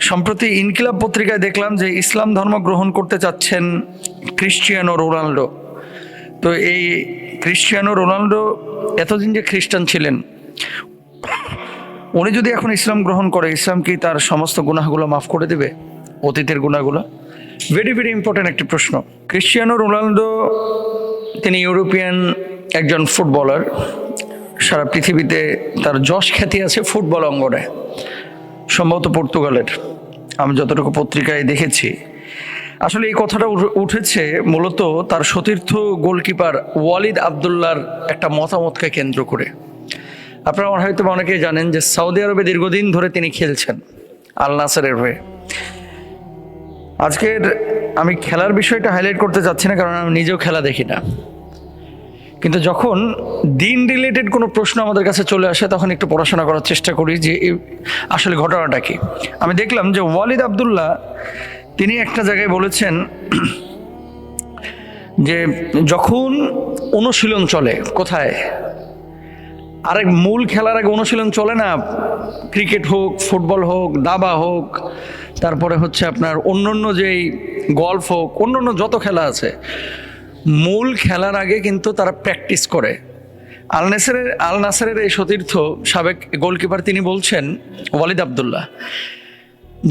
সম্প্রতি ইনকিলাব পত্রিকায় দেখলাম যে ইসলাম ধর্ম গ্রহণ করতে চাচ্ছেন ক্রিশ্চিয়ানো রোনাল্ডো। তো এই ক্রিশ্চিয়ানো রোনাল্ডো এতদিন যে খ্রিস্টান ছিলেন, উনি যদি এখন ইসলাম গ্রহণ করে, ইসলাম কি তার সমস্ত গুনাহগুলো মাফ করে দেবে, অতীতের গুনাহগুলো? ভেরি ভেরি ইম্পর্টেন্ট একটি প্রশ্ন। ক্রিশ্চিয়ানো রোনাল্ডো তিনি ইউরোপিয়ান একজন ফুটবলার। সারা পৃথিবীতে তার যশ খ্যাতি আছে ফুটবল অঙ্গনে, সম্ভবত পর্তুগালের, আমি যতটুকু পত্রিকায় দেখেছি। আসলে এই কথাটা উঠেছে মূলত তার সতীর্থ গোলকিপার ওয়ালিদ আবদুল্লাহর একটা মতামতকে কেন্দ্র করে। আপনারা হয়তো অনেকেই জানেন যে সৌদি আরবে দীর্ঘদিন ধরে তিনি খেলছেন আল নাসরের হয়ে। আজকের আমি খেলার বিষয়টা হাইলাইট করতে চাচ্ছি না, কারণ আমি নিজেও খেলা দেখি না, কিন্তু যখন দিন রিলেটেড কোনো প্রশ্ন আমাদের কাছে চলে আসে তখন একটু পড়াশোনা করার চেষ্টা করি যে আসলে ঘটনাটা কি। আমি দেখলাম যে ওয়ালিদ আবদুল্লাহ তিনি একটা জায়গায় বলেছেন যে যখন অনুশীলন চলে, কোথায় আরেক মূল খেলার আগে অনুশীলন চলে না, ক্রিকেট হোক, ফুটবল হোক, দাবা হোক, তারপরে হচ্ছে আপনার অন্যান্য যেই গল্ফ হোক, অন্যান্য যত খেলা আছে, মূল খেলার আগে কিন্তু তারা প্র্যাকটিস করে। আল নাসরের এই সতীর্থ সাবেক গোলকিপার তিনি বলছেন, ওয়ালিদ আবদুল্লাহ,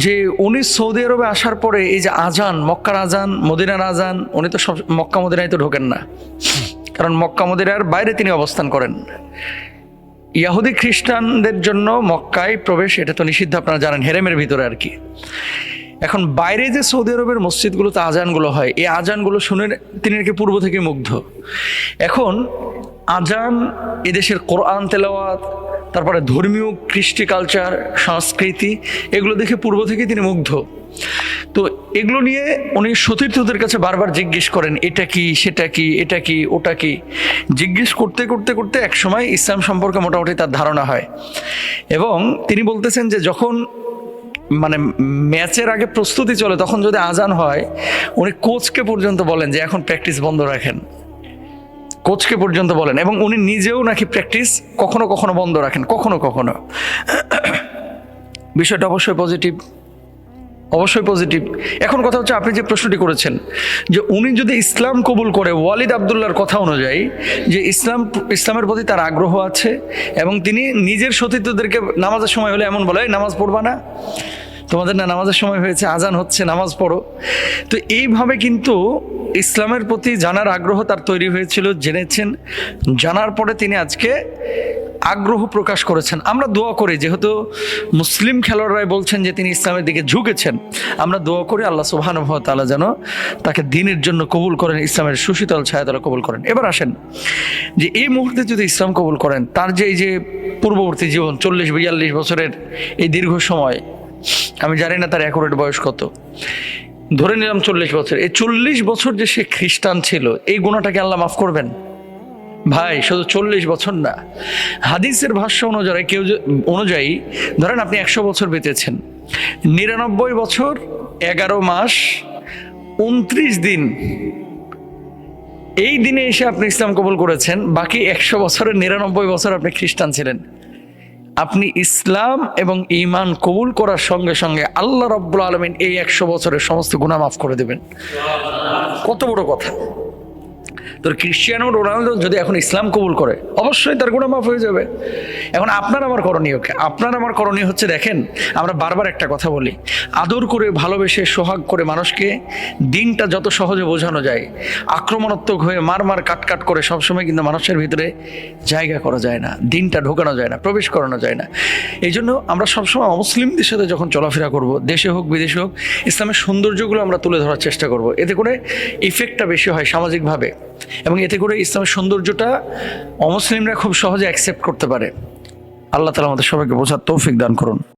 যে উনি সৌদি আরবে আসার পরে এই যে আজান, মক্কার আজান, মদিনার আজান, উনি তো সব মক্কা মদিনায় তো ঢোকেন না, কারণ মক্কা মদিনার বাইরে তিনি অবস্থান করেন। ইহুদি খ্রিস্টানদের জন্য মক্কায় প্রবেশ এটা তো নিষিদ্ধ, আপনারা জানেন, হেরেমের ভিতরে আর কি। এখন বাইরে যে সৌদি আরবের মসজিদগুলোতে আজানগুলো হয়, এই আজানগুলো শুনে তিনি নাকি পূর্ব থেকে মুগ্ধ। এখন আজান, এদেশের কোরআন তেলাওয়াত, তারপরে ধর্মীয় কৃষ্টি কালচার, সংস্কৃতি, এগুলো দেখে পূর্ব থেকে তিনি মুগ্ধ। তো এগুলো নিয়ে উনি সতীর্থদের কাছে বারবার জিজ্ঞেস করেন, এটা কি, সেটা কি, এটা কি, ওটা কি, জিজ্ঞেস করতে করতে করতে একসময় ইসলাম সম্পর্কে মোটামুটি তার ধারণা হয়। এবং তিনি বলতেছেন যে যখন মানে ম্যাচের আগে প্রস্তুতি চলে, তখন যদি আজান হয়, উনি কোচকে পর্যন্ত বলেন যে এখন প্র্যাকটিস বন্ধ রাখেন, কোচকে পর্যন্ত বলেন। এবং উনি নিজেও নাকি প্র্যাকটিস কখনো কখনো বন্ধ রাখেন, কখনো কখনো। বিষয়টা অবশ্যই পজিটিভ, অবশ্যই পজিটিভ। এখন কথা হচ্ছে, আপনি যে প্রশ্নটি করেছেন যে উনি যদি ইসলাম কবুল করে, ওয়ালিদ আবদুল্লাহর কথা অনুযায়ী যে ইসলামের প্রতি তার আগ্রহ আছে, এবং তিনি নিজের সতীর্থদেরকে নামাজের সময় হলে এমন বলে, নামাজ পড়বা না, তোমাদের না নামাজের সময় হয়েছে, আজান হচ্ছে, নামাজ পড়ো। তো এইভাবে কিন্তু ইসলামের প্রতি জানার আগ্রহ তার তৈরি হয়েছিল, জেনেছেন, জানার পরে তিনি আজকে আগ্রহ প্রকাশ করেছেন। আমরা দোয়া করি, যেহেতু মুসলিম খেলোয়াড়রাই বলছেন যে তিনি ইসলামের দিকে ঝুঁকেছেন, আমরা দোয়া করি আল্লাহ সুবহানাহু ওয়া তাআলা যেন তাকে দ্বীনের জন্য কবুল করেন, ইসলামের সুশীতল ছায়াতলে কবুল করেন। এবার আসেন যে এই মুহূর্তে যদি ইসলাম কবুল করেন, তার যে এই যে পূর্ববর্তী জীবন 40-42 বছরের এই দীর্ঘ সময়, আমি জানি না তার অ্যাকুরেট বয়স কত, ধরে নিলাম 40 বছর, এই 40 বছর যে সে খ্রিস্টান ছিল, এই গুনাহটাকে আল্লাহ মাফ করবেন? ভাই, শুধু 40 বছর না, হাদিসের ভাষ্য অনুযায়ী ধরেন আপনি 100 বছর বেঁচেছেন, 99 বছর 11 মাস 29 দিন, এই দিনে এসে আপনি ইসলাম কবুল করেছেন, বাকি 100 বছরের 99 বছর আপনি খ্রিস্টান ছিলেন। আপনি ইসলাম এবং ঈমান কবুল করার সঙ্গে সঙ্গে আল্লাহ রাব্বুল আলামিন এই 100 বছরের সমস্ত গুনাহ মাফ করে দেবেন। কত বড় কথা! তো ক্রিশ্চিয়ানো রোনাল্ডো যদি এখন ইসলাম কবুল করে, অবশ্যই তার গুনাহ মাফ হয়ে যাবে। এখন আপনার আমার করণীয় হচ্ছে, দেখেন, আমরা বারবার একটা কথা বলি, আদর করে, ভালোবেসে, সোহাগ করে মানুষকে দিনটা যত সহজে বোঝানো যায়, আক্রমণাত্মক হয়ে মার কাট করে সবসময় কিন্তু মানুষের ভিতরে জায়গা করা যায় না, দিনটা ঢোকানো যায় না, প্রবেশ করানো যায় না। এই জন্য আমরা সবসময় অমুসলিমদের সাথে যখন চলাফেরা করব, দেশে হোক বিদেশে হোক, ইসলামের সৌন্দর্যগুলো আমরা তুলে ধরার চেষ্টা করব। এতে করে ইফেক্টটা বেশি হয় সামাজিকভাবে, এবং এতে করে ইসলামের সৌন্দর্যটা অমুসলিমরা খুব সহজে অ্যাকসেপ্ট করতে পারে। আল্লাহ তাআলা আমাদের সবাইকে বোঝার তৌফিক দান করুন।